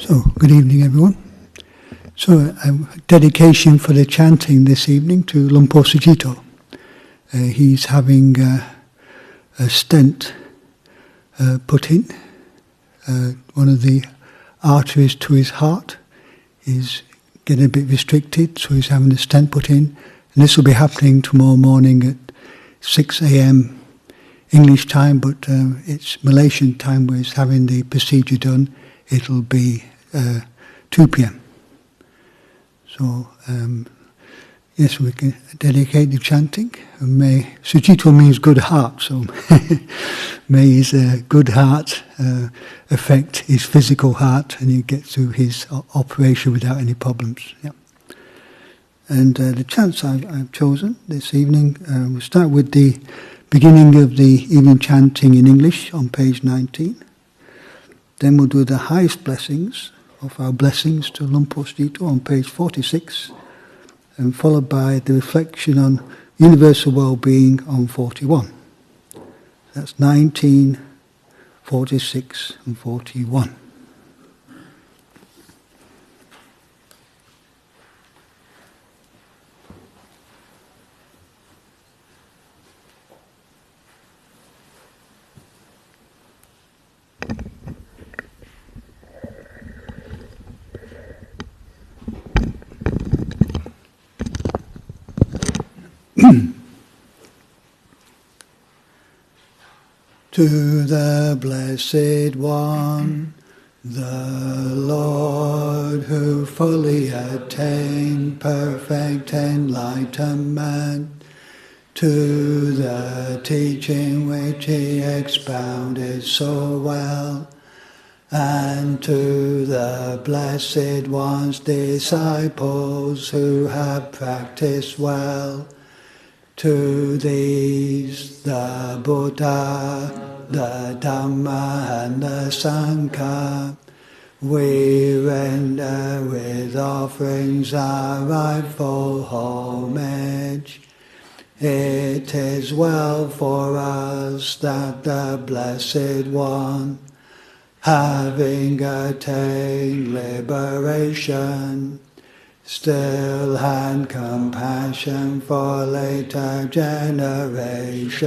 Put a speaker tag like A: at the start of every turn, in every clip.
A: So, good evening everyone. So, a dedication for the chanting this evening to Lumpur Sujito. He's having a stent put in. One of the arteries to his heart is getting a bit restricted, so he's having a stent put in. And this will be happening tomorrow morning at 6 a.m. English time, but it's Malaysian time where he's having the procedure done. It'll be 2 p.m. So, yes, we can dedicate the chanting. And may Sujito means good heart, so may his good heart affect his physical heart, and he gets through his operation without any problems. Yeah. And the chants I've chosen this evening, we'll start with the beginning of the evening chanting in English on page 19. Then we'll do the highest blessings of our blessings to Lumpur Sujito on page 46, and followed by the reflection on universal well-being on 41. That's 19, 46 and 41. To the Blessed One, the Lord who fully attained perfect enlightenment, to the teaching which he expounded so well, and to the Blessed One's disciples who have practiced well, to these, the Buddha, the Dhamma and the Sangha, we render with offerings our rightful homage. It is well for us that the Blessed One, having attained liberation, still had compassion for later generations.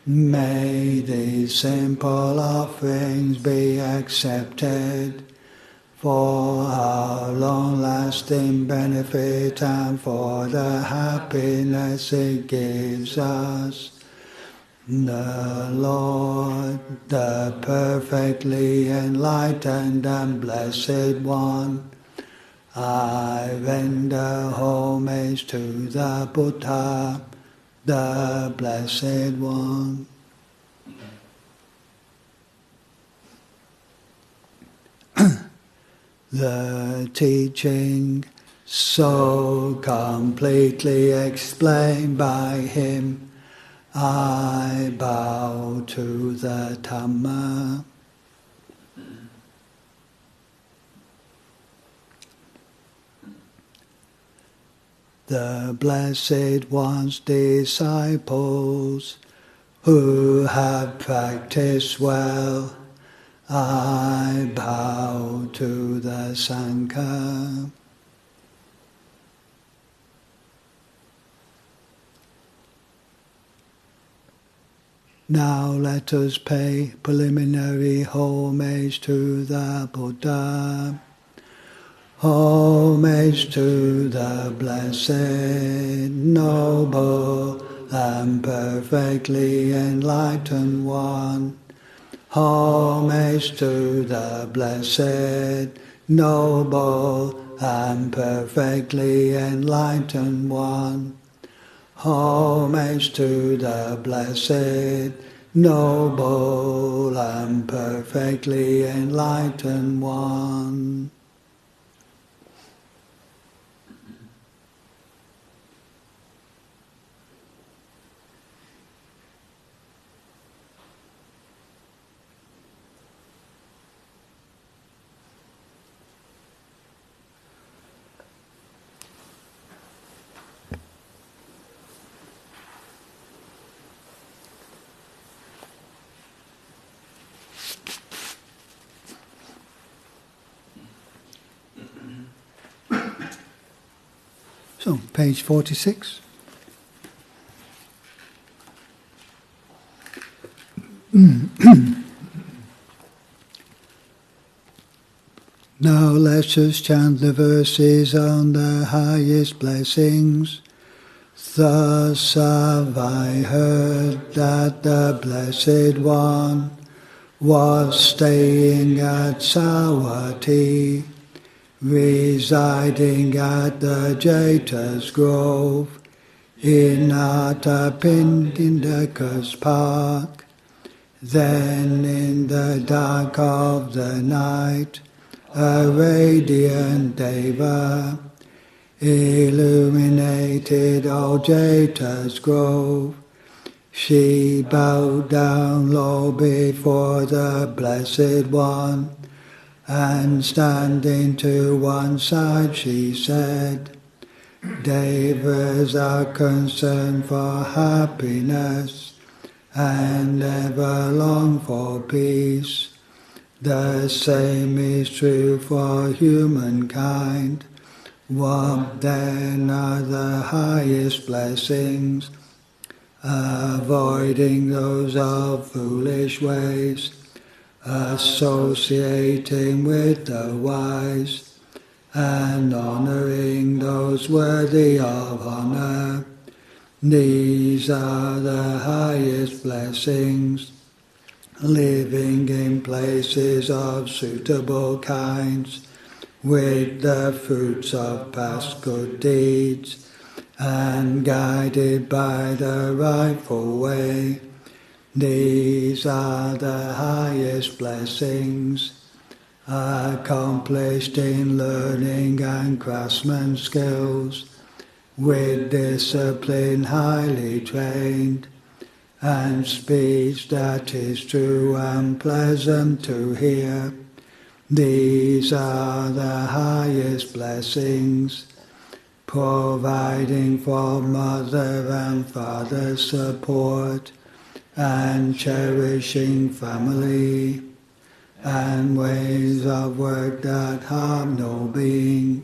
A: May these simple offerings be accepted for our long-lasting benefit and for the happiness it gives us. The Lord, the perfectly enlightened and blessed One, I render homage to the Buddha, the Blessed One. The teaching so completely explained by him, I bow to the Dhamma. The Blessed One's disciples who have practiced well, I bow to the Sangha. Now let us pay preliminary homage to the Buddha. Homage to the Blessed, Noble, and perfectly enlightened One. Homage to the Blessed, Noble, and perfectly enlightened One. Homage to the Blessed, Noble, and perfectly enlightened One. So, page 46. Now let us chant the verses on the highest blessings. Thus have I heard that the Blessed One was staying at Savatthi, residing at the Chithurst Grove in Attapindika's park. Then in the dark of the night, a radiant Deva illuminated old Chithurst Grove. She bowed down low before the Blessed One, and standing to one side she said, Devas are concerned for happiness and ever long for peace. The same is true for humankind. What then are the highest blessings? Avoiding those of foolish ways, associating with the wise, and honouring those worthy of honour. These are the highest blessings. Living in places of suitable kinds, with the fruits of past good deeds, and guided by the rightful way. These are the highest blessings. Accomplished in learning and craftsman skills, with discipline highly trained, and speech that is true and pleasant to hear. These are the highest blessings. Providing for mother and father support, and cherishing family, and ways of work that harm no being.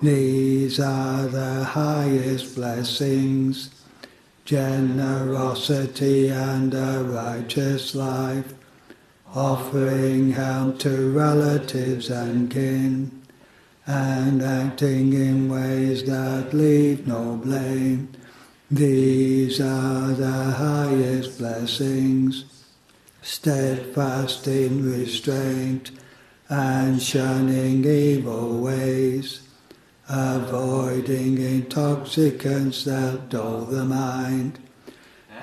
A: These are the highest blessings. Generosity and a righteous life, offering help to relatives and kin, and acting in ways that leave no blame. These are the highest blessings. Steadfast in restraint and shunning evil ways, avoiding intoxicants that dull the mind,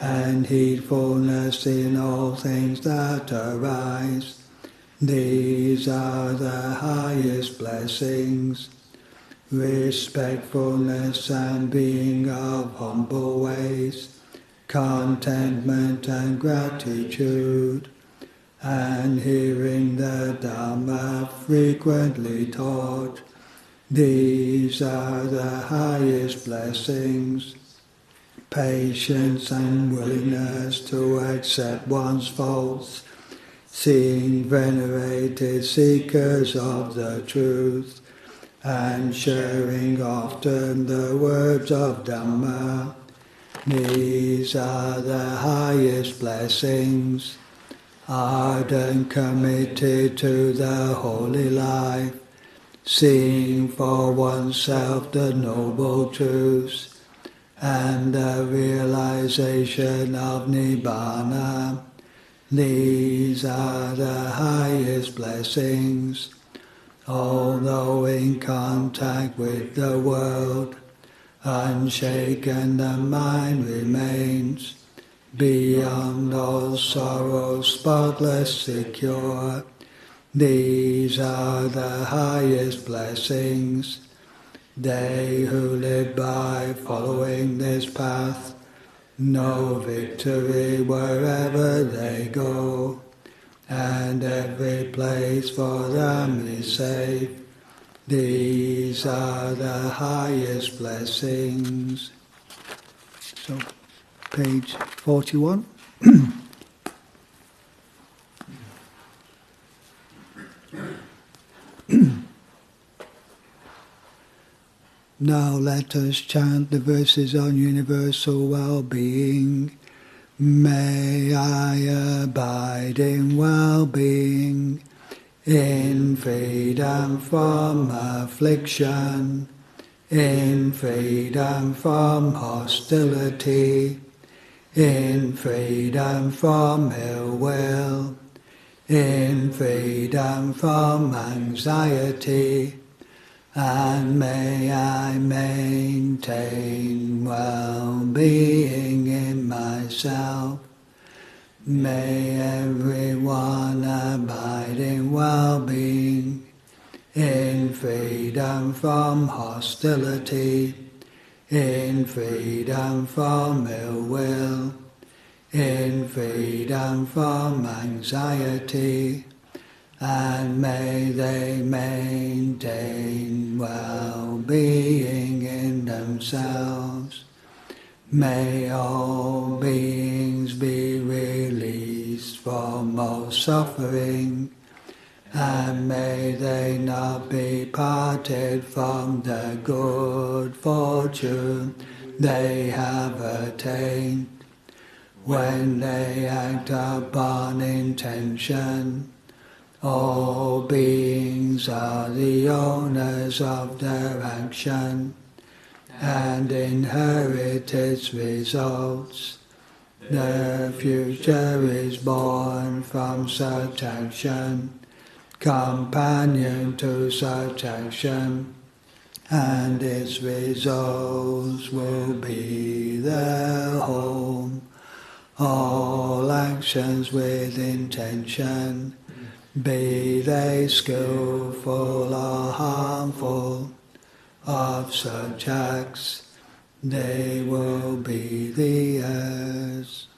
A: and heedfulness in all things that arise. These are the highest blessings. Respectfulness and being of humble ways, contentment and gratitude, and hearing the Dhamma frequently taught. These are the highest blessings. Patience and willingness to accept one's faults, seeing venerated seekers of the truth, and sharing often the words of Dhamma. These are the highest blessings. Ardent, committed to the holy life, seeing for oneself the noble truths, and the realization of Nibbana. These are the highest blessings. Although in contact with the world, unshaken the mind remains, beyond all sorrow, spotless, secure. These are the highest blessings. They who live by following this path know victory wherever they go, and every place for them is safe. These are the highest blessings. So, page 41. Now let us chant the verses on universal well-being. May I abide in well-being, in freedom from affliction, in freedom from hostility, in freedom from ill will, in freedom from anxiety, and may I maintain well-being in myself. May everyone abide in well-being, in freedom from hostility, in freedom from ill will, in freedom from anxiety, and may they maintain well-being in themselves. May all beings be released from all suffering, and may they not be parted from the good fortune they have attained. When they act upon intention, all beings are the owners of their action and inherit its results. The future is born from such action, companion to such action, and its results will be their home. All actions with intention, be they skillful or harmful, of such acts they will be the heirs.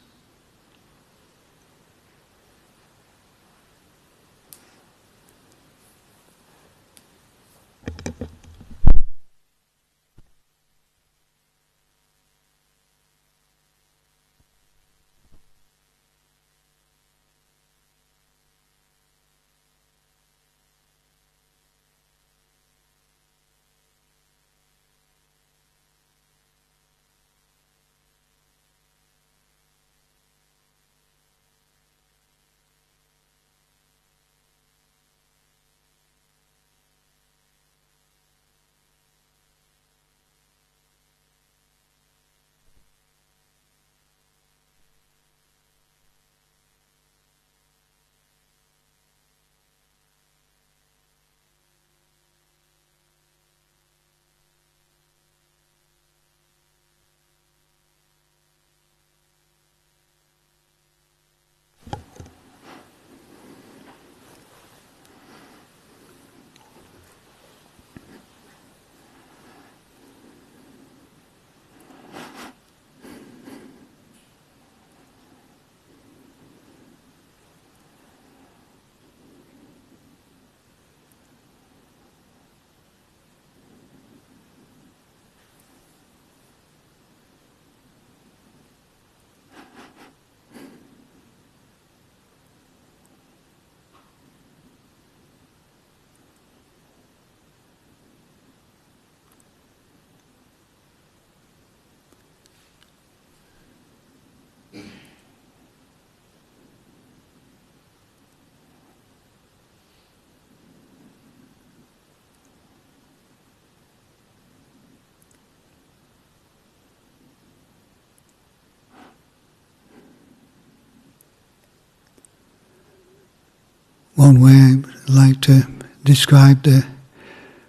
A: One way I like to describe the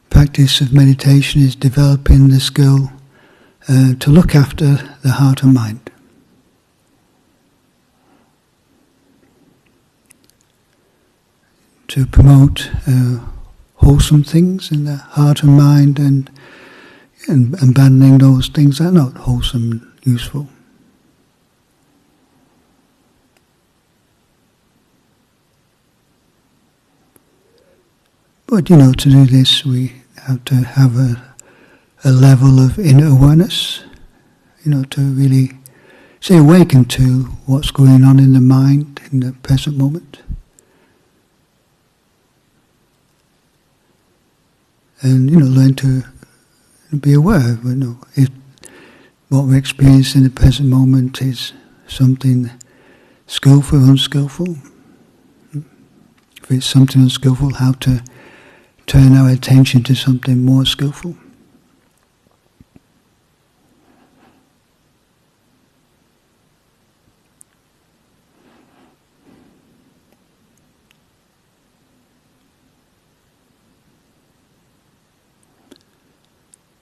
A: practice of meditation is developing the skill to look after the heart and mind. To promote wholesome things in the heart and mind, and abandoning those things that are not wholesome and useful. But to do this we have to have a level of inner awareness, to really stay awakened to what's going on in the mind in the present moment. And learn to be aware of, if what we're experiencing in the present moment is something skillful or unskillful. If it's something unskillful, how to turn our attention to something more skillful.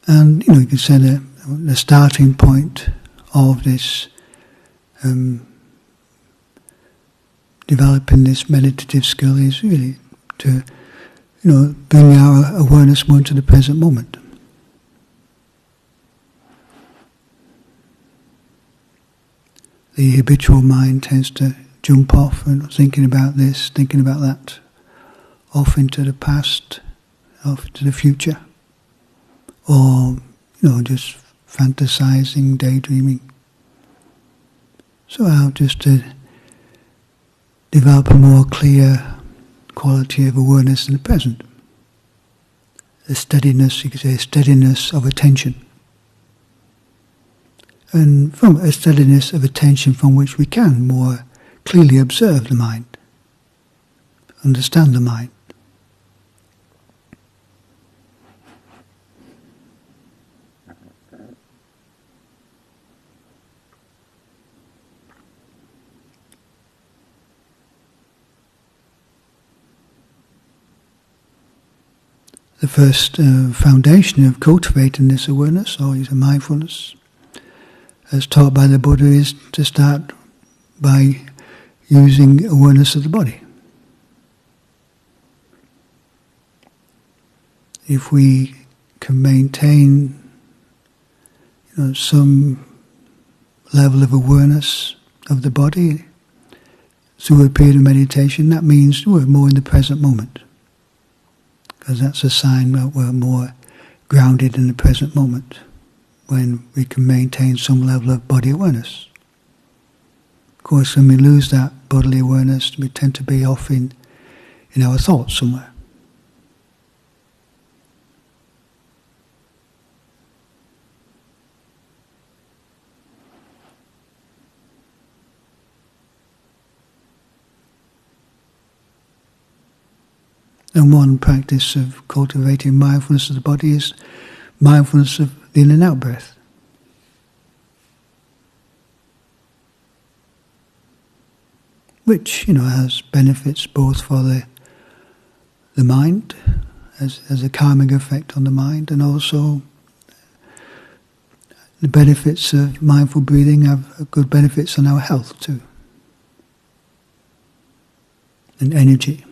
A: And you can say that the starting point of this developing this meditative skill is really to bring our awareness more to the present moment. The habitual mind tends to jump off and thinking about this, thinking about that, off into the past, off into the future. Or, just fantasizing, daydreaming. So how just to develop a more clear quality of awareness in the present. A steadiness, you could say, a steadiness of attention. And from a steadiness of attention from which we can more clearly observe the mind, understand the mind. The first foundation of cultivating this awareness, or mindfulness, as taught by the Buddha, is to start by using awareness of the body. If we can maintain some level of awareness of the body through a period of meditation, that means we're more in the present moment. Because that's a sign that we're more grounded in the present moment, when we can maintain some level of body awareness. Of course, when we lose that bodily awareness, we tend to be off in our thoughts somewhere. And one practice of cultivating mindfulness of the body is mindfulness of the in and out breath. Which, has benefits both for the mind, as a calming effect on the mind, and also the benefits of mindful breathing have good benefits on our health too. And energy.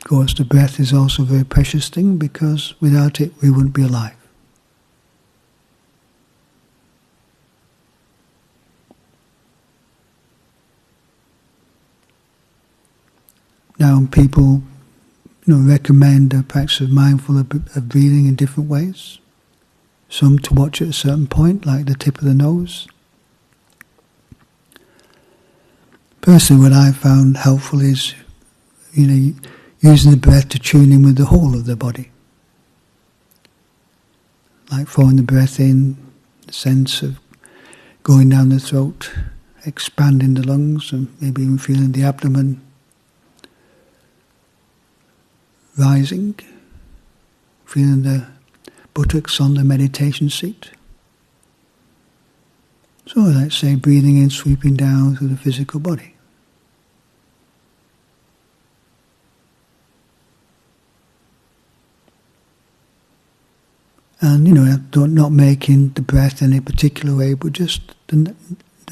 A: Of course, the breath is also a very precious thing, because without it we wouldn't be alive. Now, people recommend a practice of mindful of breathing in different ways. Some to watch at a certain point, like the tip of the nose. Personally, what I found helpful is, using the breath to tune in with the whole of the body. Like throwing the breath in, the sense of going down the throat, expanding the lungs, and maybe even feeling the abdomen rising, feeling the buttocks on the meditation seat. So let's say breathing in, sweeping down through the physical body. And, not making the breath any particular way, but just the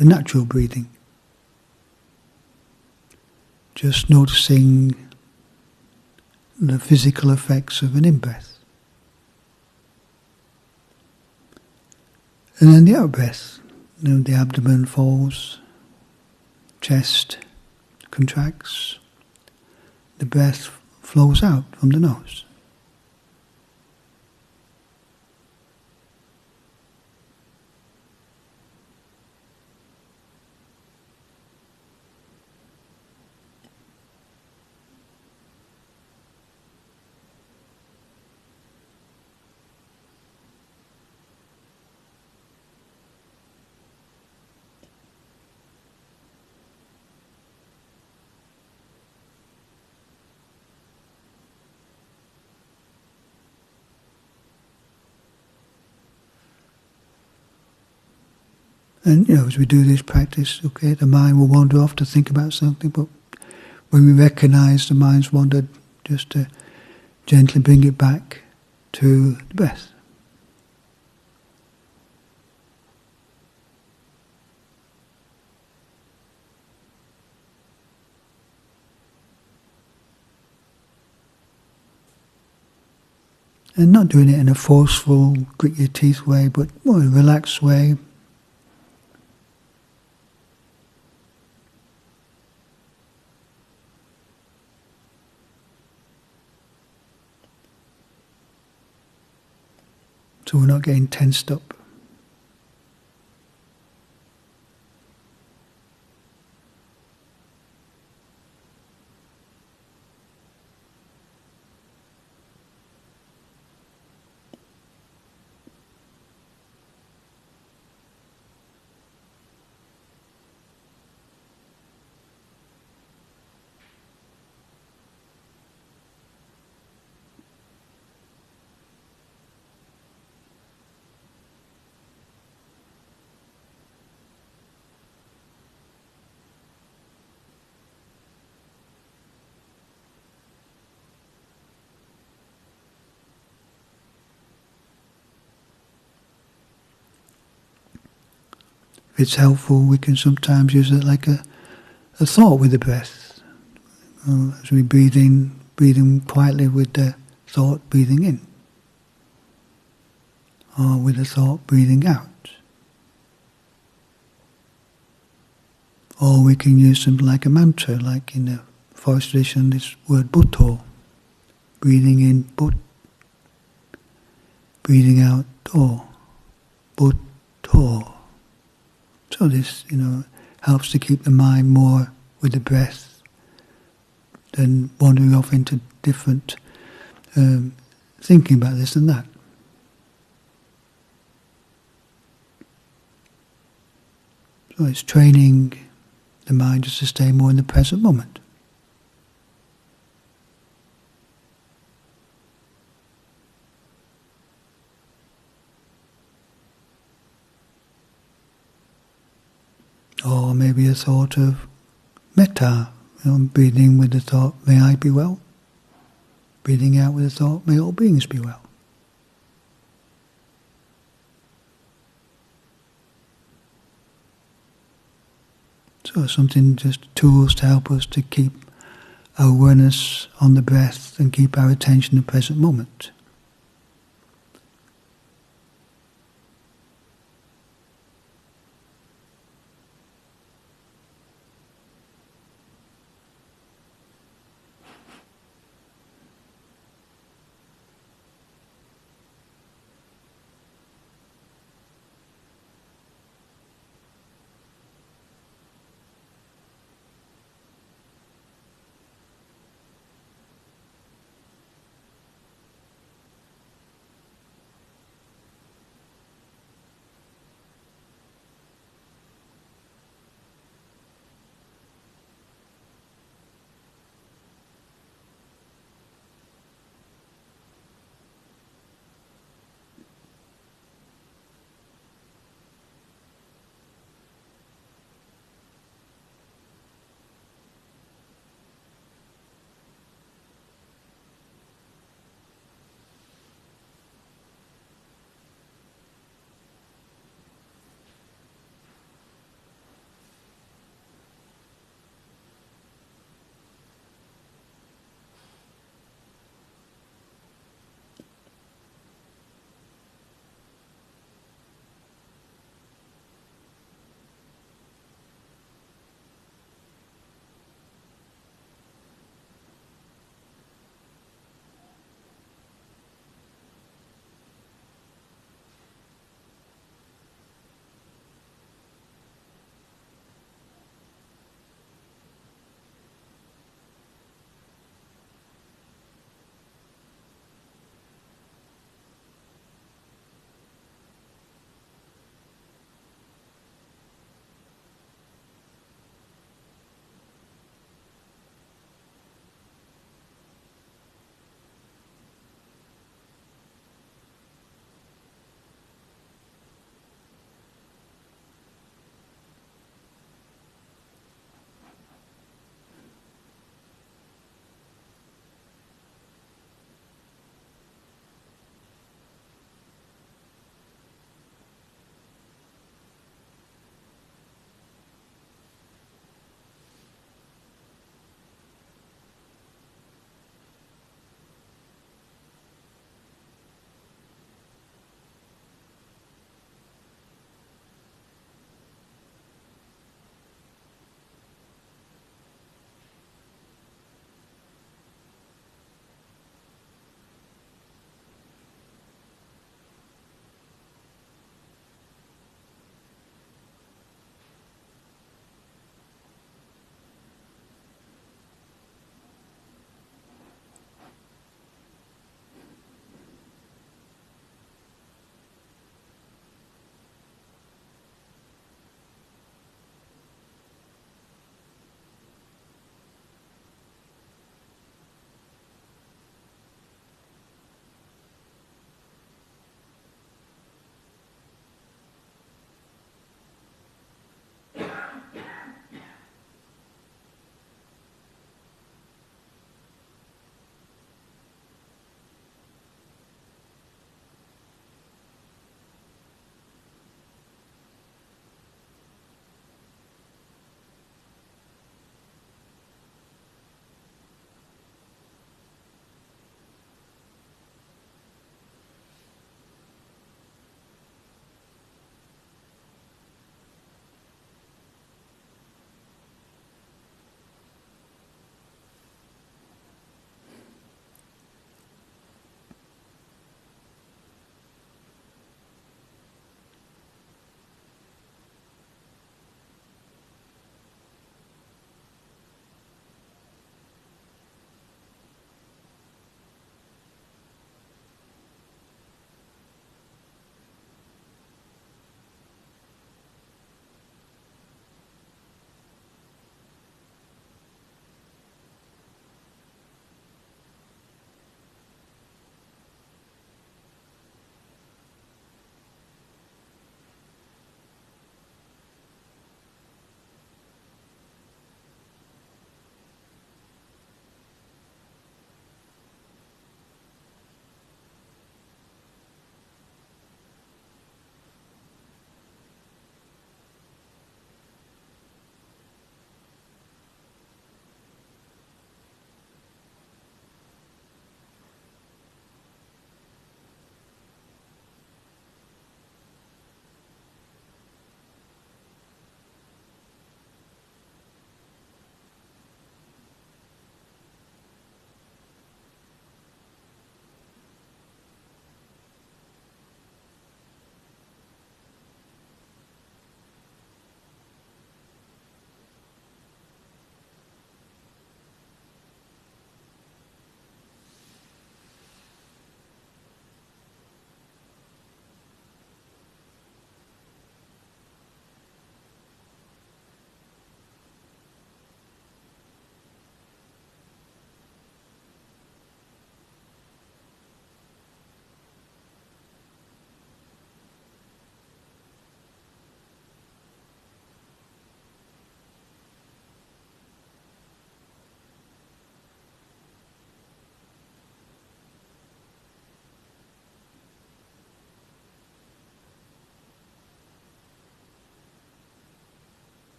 A: natural breathing. Just noticing the physical effects of an in-breath. And then the out-breath. The abdomen falls, chest contracts, the breath flows out from the nose. And as we do this practice, okay, the mind will wander off to think about something, but when we recognize the mind's wandered, just to gently bring it back to the breath. And not doing it in a forceful, grit your teeth way, but more in a relaxed way. So we're not getting tensed up. If it's helpful, we can sometimes use it like a thought with the breath. As we breathe in quietly with the thought breathing in. Or with the thought breathing out. Or we can use something like a mantra, like in the forest tradition, this word Bhutto. Breathing in Bhut, breathing out To, Bhutto. So this, helps to keep the mind more with the breath than wandering off into different thinking about this and that. So it's training the mind just to stay more in the present moment. Or maybe a thought of metta, breathing with the thought, may I be well. Breathing out with the thought, may all beings be well. So something, just tools to help us to keep our awareness on the breath and keep our attention in the present moment.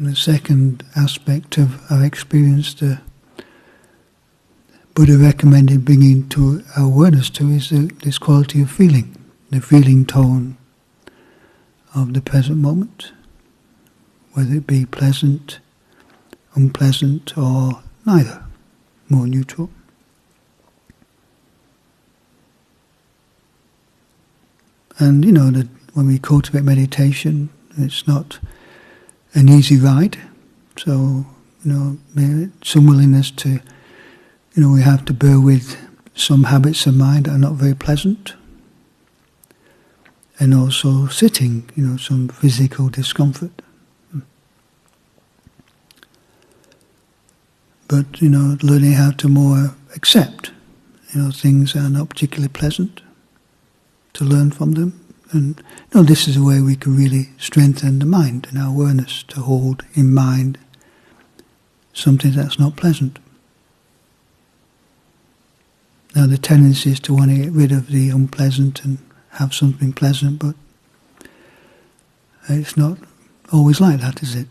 A: And the second aspect of our experience the Buddha recommended bringing to our awareness to is this quality of feeling, the feeling tone of the present moment, whether it be pleasant, unpleasant, or neither, more neutral. And that when we cultivate meditation, it's not an easy ride. So, some willingness to, we have to bear with some habits of mind that are not very pleasant. And also sitting, some physical discomfort. But, learning how to more accept, things that are not particularly pleasant, to learn from them. And this is a way we can really strengthen the mind and our awareness to hold in mind something that's not pleasant. Now the tendency is to want to get rid of the unpleasant and have something pleasant, but it's not always like that, is it?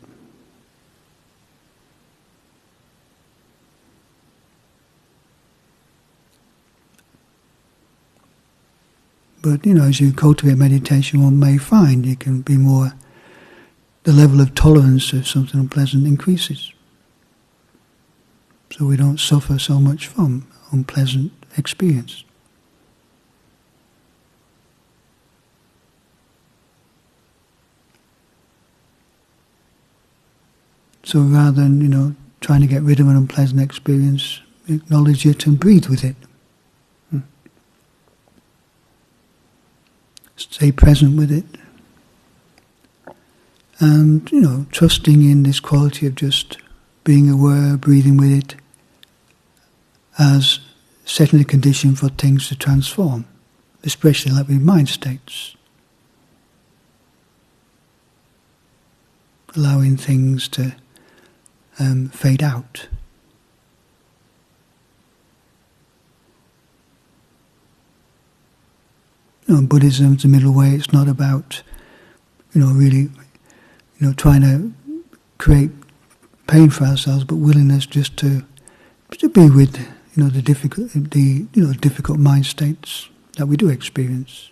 A: But, as you cultivate meditation, one may find you can be more, the level of tolerance of something unpleasant increases. So we don't suffer so much from unpleasant experience. So rather than, trying to get rid of an unpleasant experience, acknowledge it and breathe with it. Stay present with it. And, trusting in this quality of just being aware, breathing with it, as setting the condition for things to transform, especially like with mind states. Allowing things to fade out. In Buddhism, the middle way. It's not about, really, trying to create pain for ourselves, but willingness just to be with, the difficult mind states that we do experience,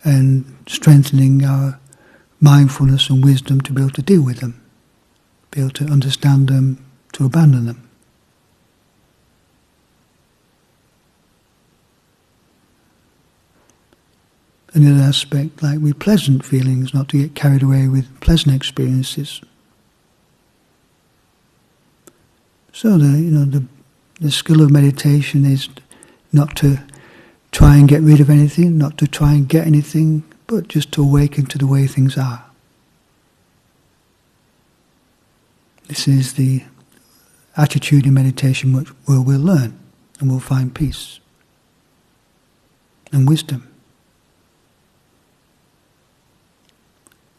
A: and strengthening our mindfulness and wisdom to be able to deal with them, be able to understand them, to abandon them. Another aspect, like with pleasant feelings, not to get carried away with pleasant experiences. So the skill of meditation is not to try and get rid of anything, not to try and get anything, but just to awaken to the way things are. This is the attitude in meditation where we'll learn and we'll find peace and wisdom.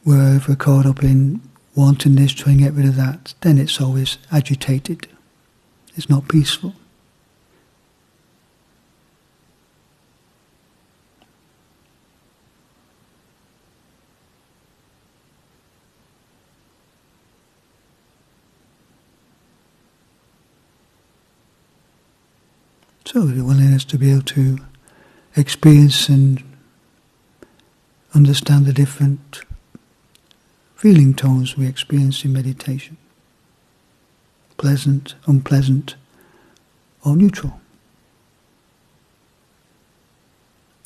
A: Where if we're caught up in wanting this, trying to get rid of that, then it's always agitated. It's not peaceful. So the willingness to be able to experience and understand the different feeling tones we experience in meditation. Pleasant, unpleasant, or neutral.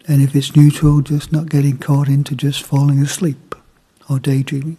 A: And if it's neutral, just not getting caught into just falling asleep or daydreaming.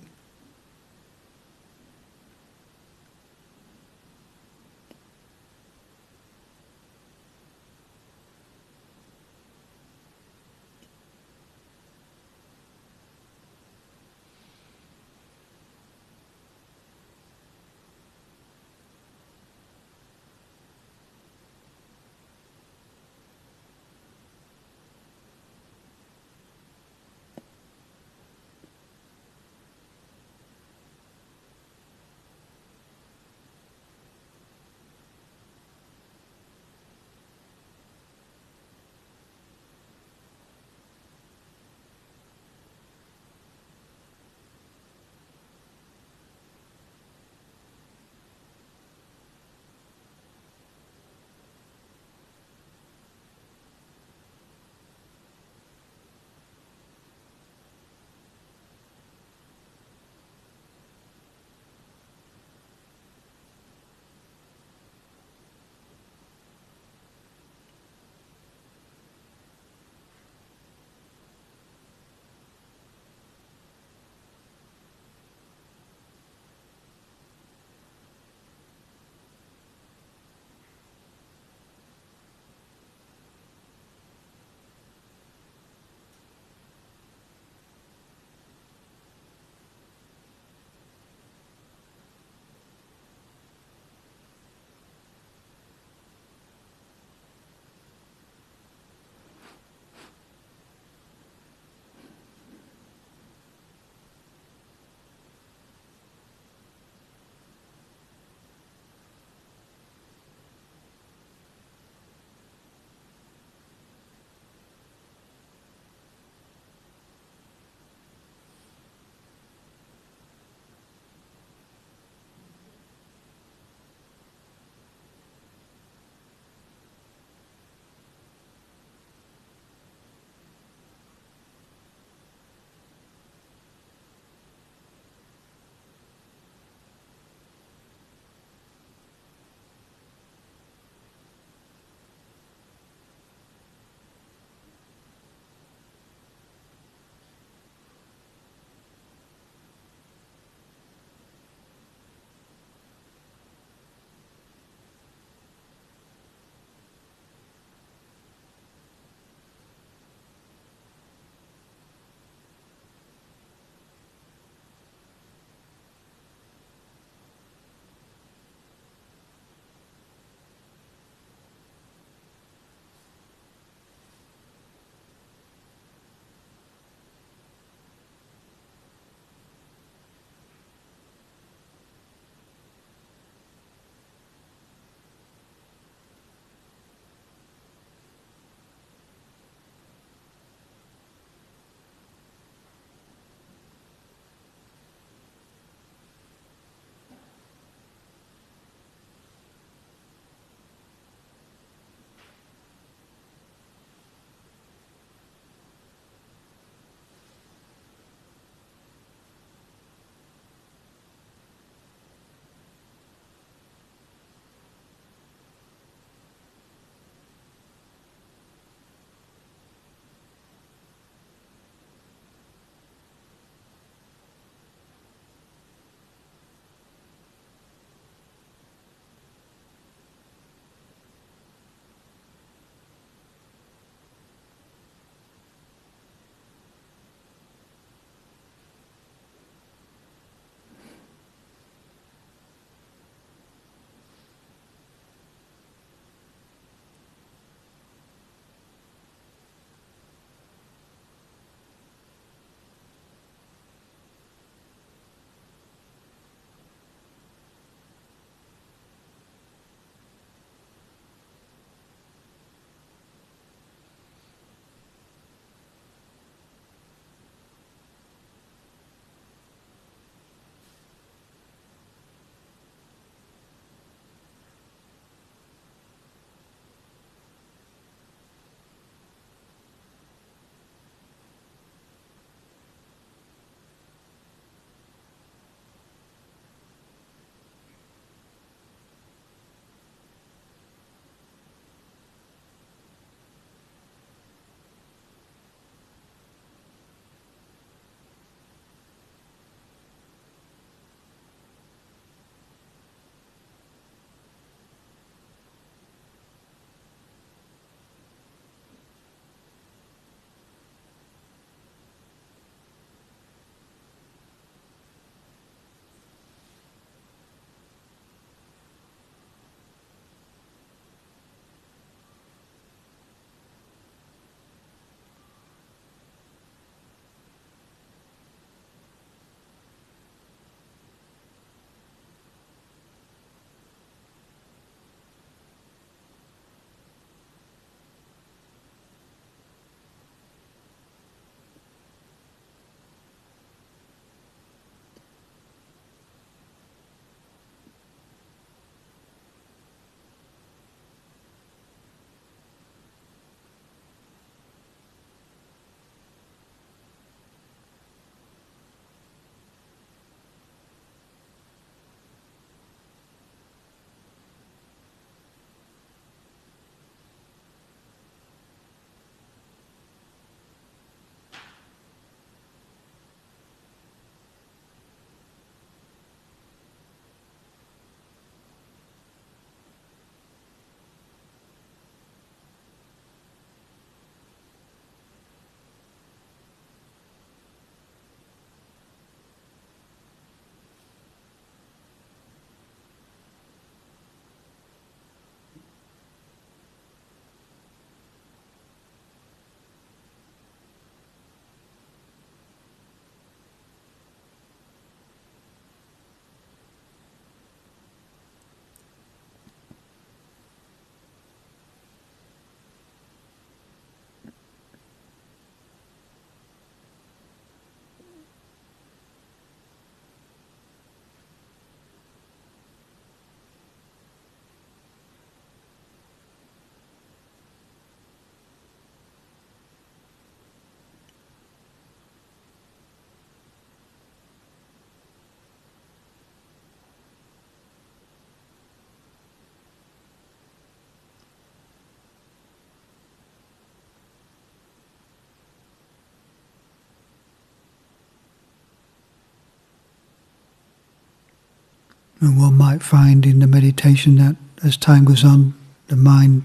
A: And one might find in the meditation that as time goes on, the mind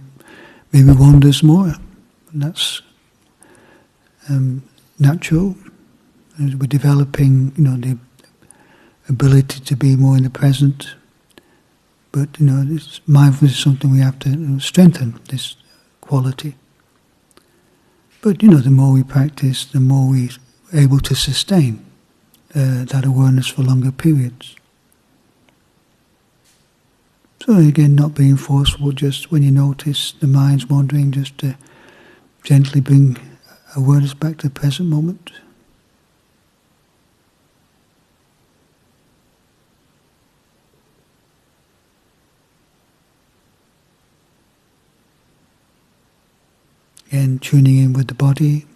A: maybe wanders more. And that's natural. As we're developing, the ability to be more in the present. But, this mindfulness is something we have to strengthen, this quality. But, the more we practice, the more we're able to sustain that awareness for longer periods. So again, not being forceful, just when you notice the mind's wandering, just to gently bring awareness back to the present moment. Again, tuning in with the body,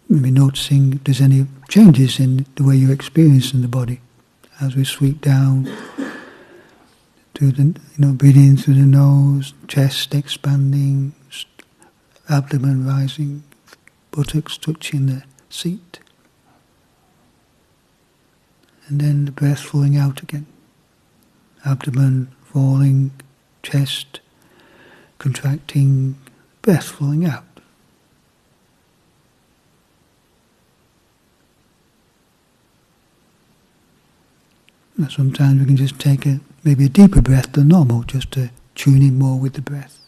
A: maybe noticing if there's any changes in the way you're experiencing the body as we sweep down to the, breathing in through the nose, chest expanding, abdomen rising, buttocks touching the seat, and then the breath flowing out again, abdomen falling, chest contracting, breath flowing out. Now sometimes we can just take maybe a deeper breath than normal, just to tune in more with the breath.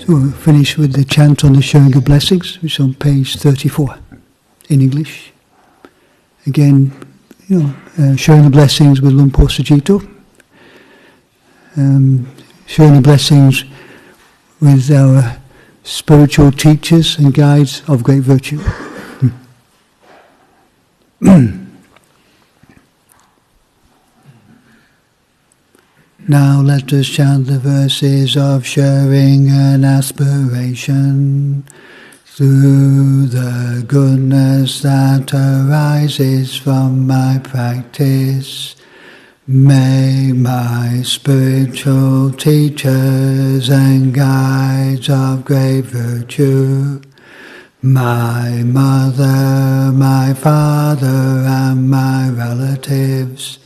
A: So we'll finish with the chant on the showing of blessings, which is on page 34 in English. Again, showing the blessings with Lumpur Sujito. Showing the blessings with our spiritual teachers and guides of great virtue. Now let us chant the verses of sharing and aspiration through the goodness that arises from my practice. May my spiritual teachers and guides of great virtue, my mother, my father, and my relatives,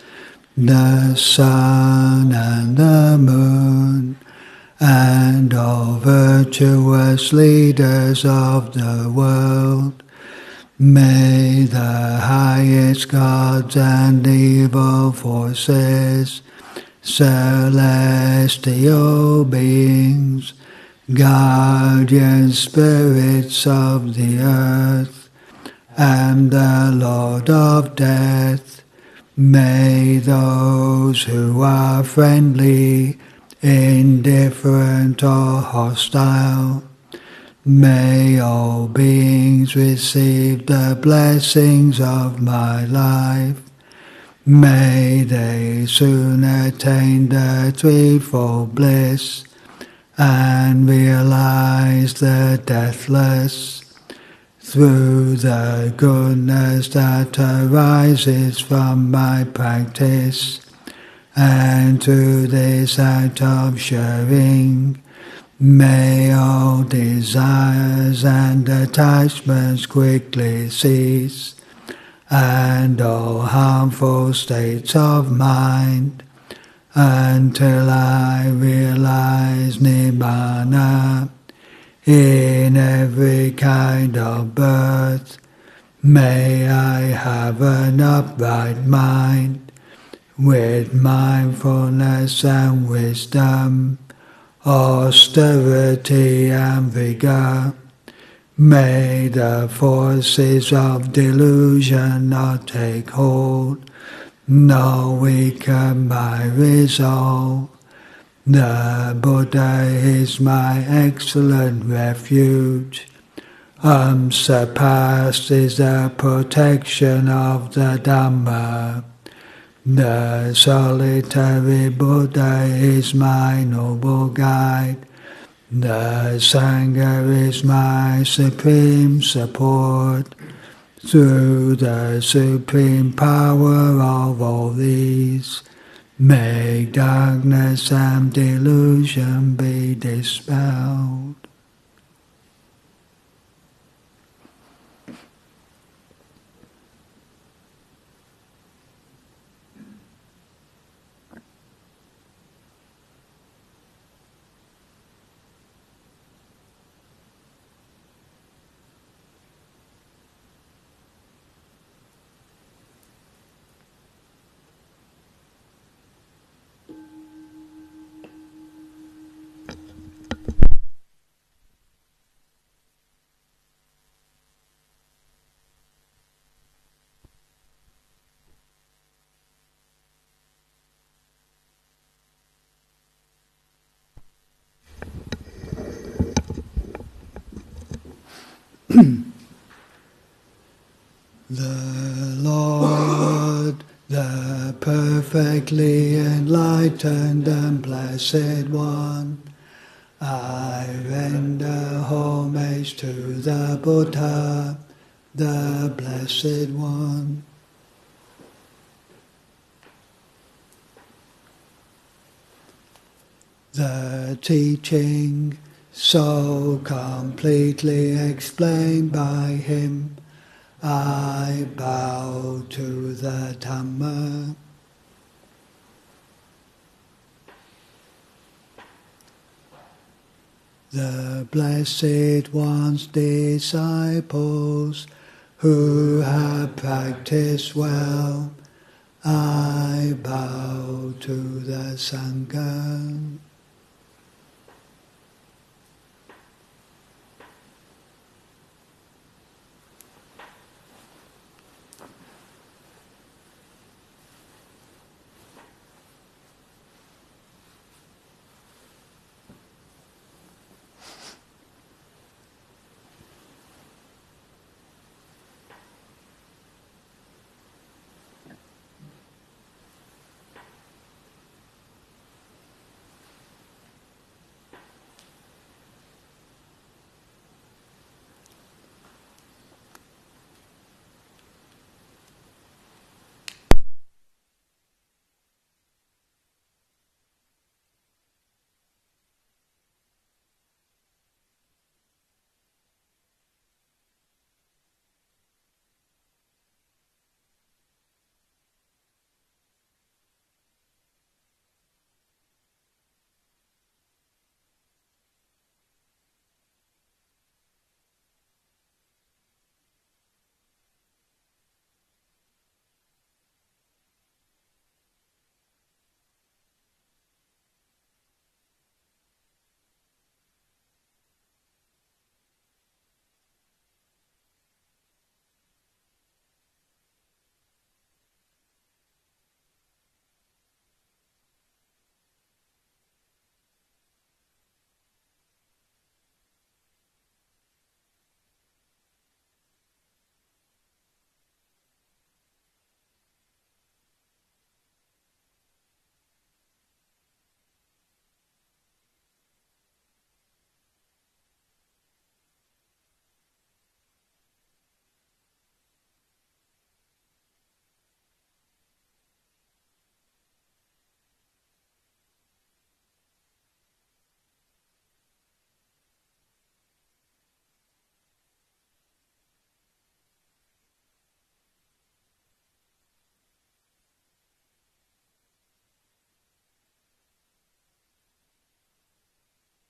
A: the sun and the moon, and all virtuous leaders of the world, may the highest gods and evil forces, celestial beings, guardian spirits of the earth, and the Lord of death, may those who are friendly, indifferent or hostile, may all beings receive the blessings of my life. May they soon attain the threefold bliss and realize the deathless. Through the goodness that arises from my practice, and through this act of sharing, may all desires and attachments quickly cease, and all harmful states of mind, until I realize Nibbana in every kind of birth. May I have an upright mind, with mindfulness and wisdom, austerity and vigor. May the forces of delusion not take hold, nor weaken my resolve. The Buddha is my excellent refuge. Unsurpassed is the protection of the Dhamma. The solitary Buddha is my noble guide. The Sangha is my supreme support. Through the supreme power of all these, may darkness and delusion be dispelled. The Lord, the perfectly enlightened and blessed One, I render homage to the Buddha, the Blessed One. The teaching so completely explained by him, I bow to the Dhamma. The Blessed One's disciples who have practiced well, I bow to the Sangha.